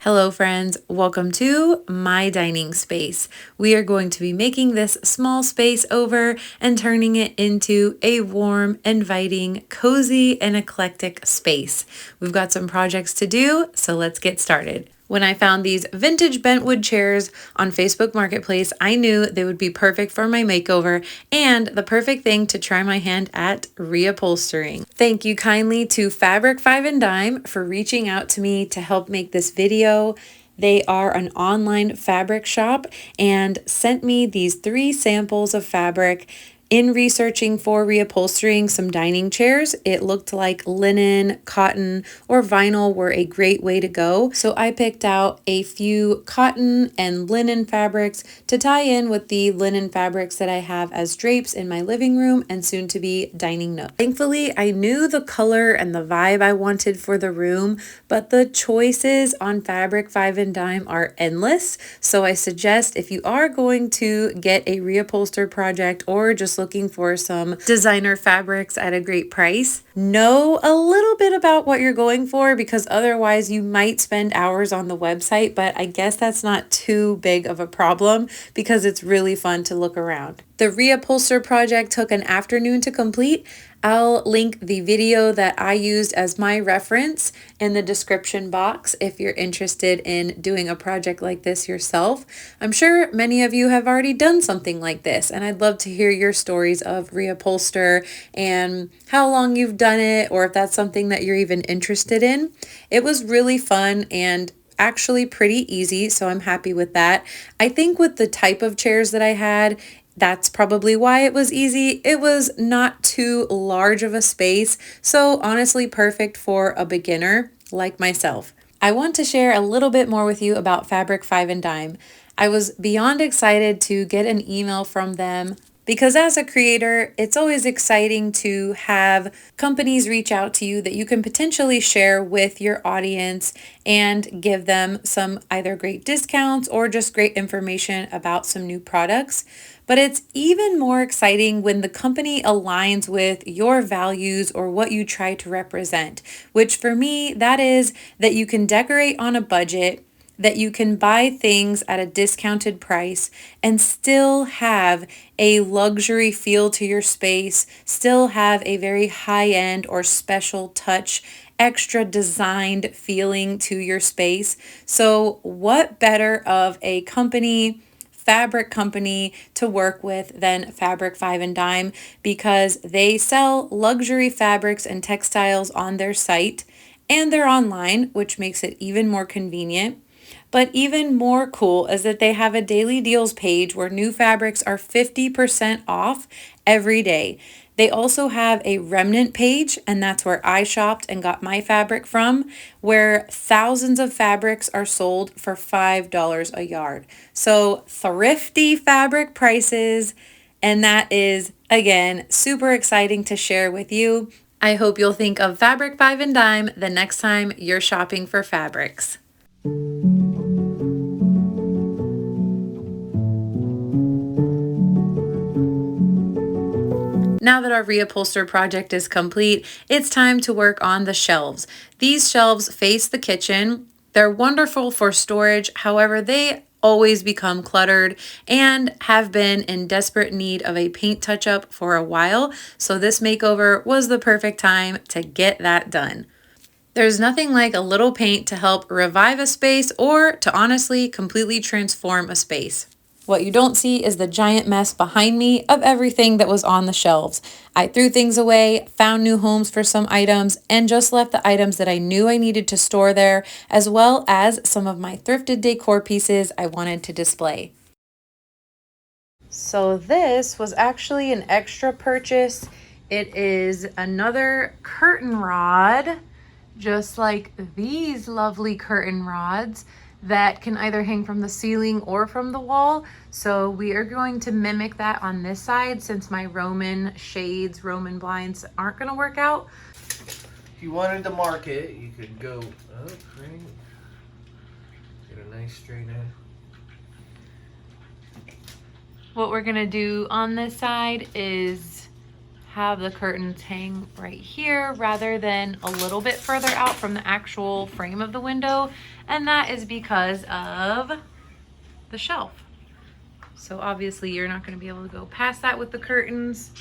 Hello friends, welcome to my dining space. We are going to be making this small space over and turning it into a warm, inviting, cozy, and eclectic space. We've got some projects to do, so let's get started. When I found these vintage bentwood chairs on Facebook Marketplace, I knew they would be perfect for my makeover and the perfect thing to try my hand at reupholstering. Thank you kindly to Fabric 5 and Dime for reaching out to me to help make this video. They are an online fabric shop and sent me these 3 samples of fabric. In researching for reupholstering some dining chairs, it looked like linen, cotton, or vinyl were a great way to go. So I picked out a few cotton and linen fabrics to tie in with the linen fabrics that I have as drapes in my living room and soon to be dining nook. Thankfully, I knew the color and the vibe I wanted for the room, but the choices on Fabric 5 and Dime are endless. So I suggest if you are going to get a reupholster project or just looking for some designer fabrics at a great price, know a little bit about what you're going for, because otherwise you might spend hours on the website, but I guess that's not too big of a problem because it's really fun to look around. The reupholster project took an afternoon to complete. I'll link the video that I used as my reference in the description box if you're interested in doing a project like this yourself. I'm sure many of you have already done something like this, and I'd love to hear your stories of reupholster and how long you've done it, or if that's something that you're even interested in. It was really fun and actually pretty easy, so I'm happy with that. I think with the type of chairs that I had, that's probably why it was easy. It was not too large of a space, so honestly perfect for a beginner like myself. I want to share a little bit more with you about Fabric 5 and Dime. I was beyond excited to get an email from them because as a creator, it's always exciting to have companies reach out to you that you can potentially share with your audience and give them some either great discounts or just great information about some new products. But it's even more exciting when the company aligns with your values or what you try to represent, which for me, that is that you can decorate on a budget, that you can buy things at a discounted price and still have a luxury feel to your space, still have a very high-end or special touch, extra designed feeling to your space. So what better of a fabric company to work with than Fabric 5 and Dime, because they sell luxury fabrics and textiles on their site and they're online, which makes it even more convenient. But even more cool is that they have a daily deals page where new fabrics are 50% off every day. They also have a remnant page, and that's where I shopped and got my fabric from, where thousands of fabrics are sold for $5 a yard. So thrifty fabric prices, and that is, again, super exciting to share with you. I hope you'll think of Fabric 5 and Dime the next time you're shopping for fabrics. Now that our reupholster project is complete, it's time to work on the shelves. These shelves face the kitchen. They're wonderful for storage, however, they always become cluttered and have been in desperate need of a paint touch-up for a while, so this makeover was the perfect time to get that done. There's nothing like a little paint to help revive a space or to honestly completely transform a space. What you don't see is the giant mess behind me of everything that was on the shelves. I threw things away, found new homes for some items, and just left the items that I knew I needed to store there, as well as some of my thrifted decor pieces I wanted to display. So this was actually an extra purchase. It is another curtain rod, just like these lovely curtain rods that can either hang from the ceiling or from the wall. So we are going to mimic that on this side since my Roman shades, Roman blinds aren't gonna work out. If you wanted to mark it, you could go up, right? Get a nice straight edge. What we're gonna do on this side is have the curtains hang right here rather than a little bit further out from the actual frame of the window. And that is because of the shelf. So obviously you're not going to be able to go past that with the curtains.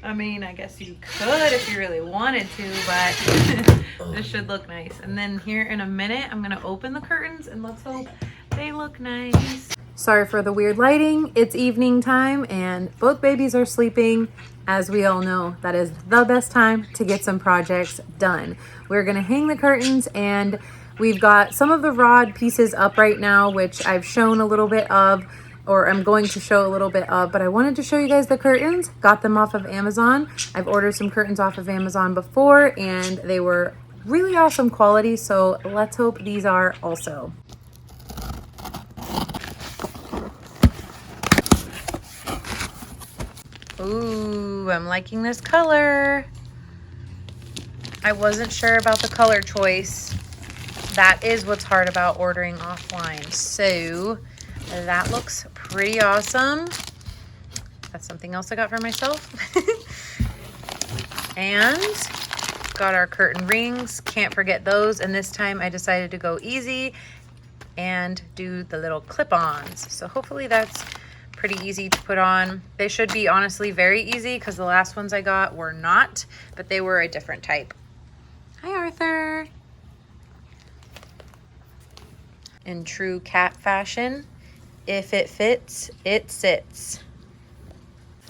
I mean, I guess you could if you really wanted to, but this should look nice. And then here in a minute, I'm going to open the curtains and let's hope they look nice. Sorry for the weird lighting. It's evening time and both babies are sleeping. As we all know, that is the best time to get some projects done. We're going to hang the curtains, and we've got some of the rod pieces up right now, which I've shown a little bit of, or I'm going to show a little bit of, but I wanted to show you guys the curtains. Got them off of Amazon. I've ordered some curtains off of Amazon before and they were really awesome quality, so let's hope these are also. Ooh, I'm liking this color. I wasn't sure about the color choice. That is what's hard about ordering offline. So that looks pretty awesome. That's something else I got for myself. And got our curtain rings. Can't forget those. And this time I decided to go easy and do the little clip-ons. So hopefully that's pretty easy to put on. They should be honestly very easy because the last ones I got were not, but they were a different type. Hi, Arthur. In true cat fashion, if it fits, it sits.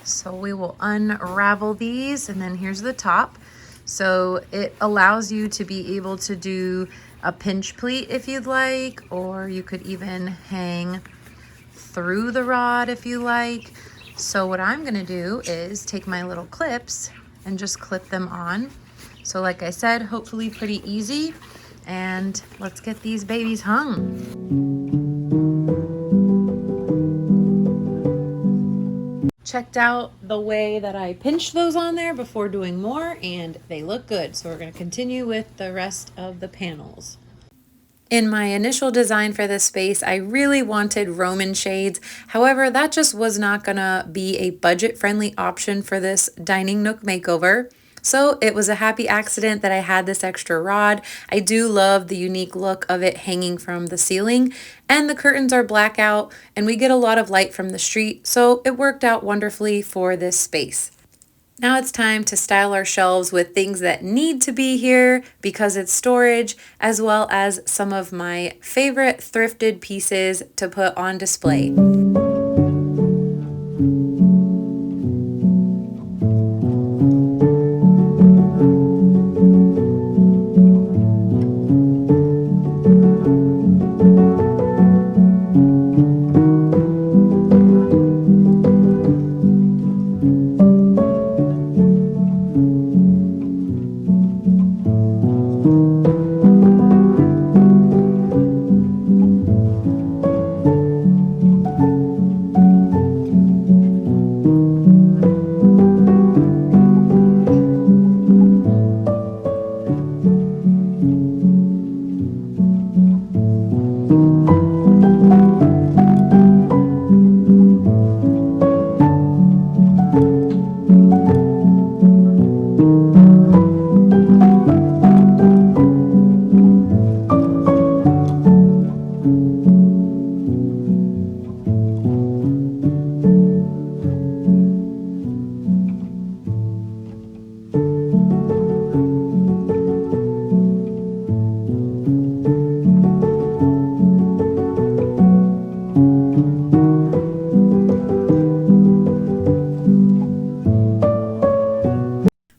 So we will unravel these, and then here's the top. So it allows you to be able to do a pinch pleat if you'd like, or you could even hang through the rod if you like. So what I'm gonna do is take my little clips and just clip them on. So like I said, hopefully pretty easy. And let's get these babies hung. Checked out the way that I pinched those on there before doing more, and they look good. So we're going to continue with the rest of the panels. In my initial design for this space, I really wanted Roman shades. However, that just was not gonna be a budget-friendly option for this dining nook makeover. So it was a happy accident that I had this extra rod. I do love the unique look of it hanging from the ceiling, and the curtains are blackout and we get a lot of light from the street, so it worked out wonderfully for this space. Now it's time to style our shelves with things that need to be here because it's storage, as well as some of my favorite thrifted pieces to put on display.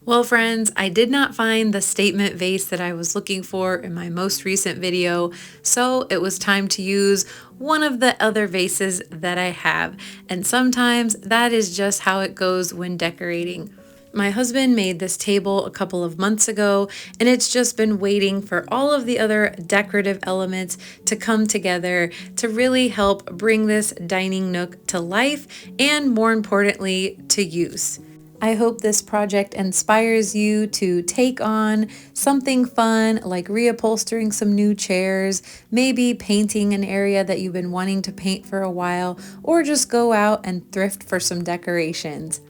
Well, friends, I did not find the statement vase that I was looking for in my most recent video, so it was time to use one of the other vases that I have, and sometimes that is just how it goes when decorating. My husband made this table a couple of months ago, and it's just been waiting for all of the other decorative elements to come together to really help bring this dining nook to life and, more importantly, to use. I hope this project inspires you to take on something fun like reupholstering some new chairs, maybe painting an area that you've been wanting to paint for a while, or just go out and thrift for some decorations.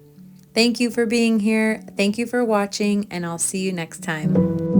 Thank you for being here. Thank you for watching, and I'll see you next time.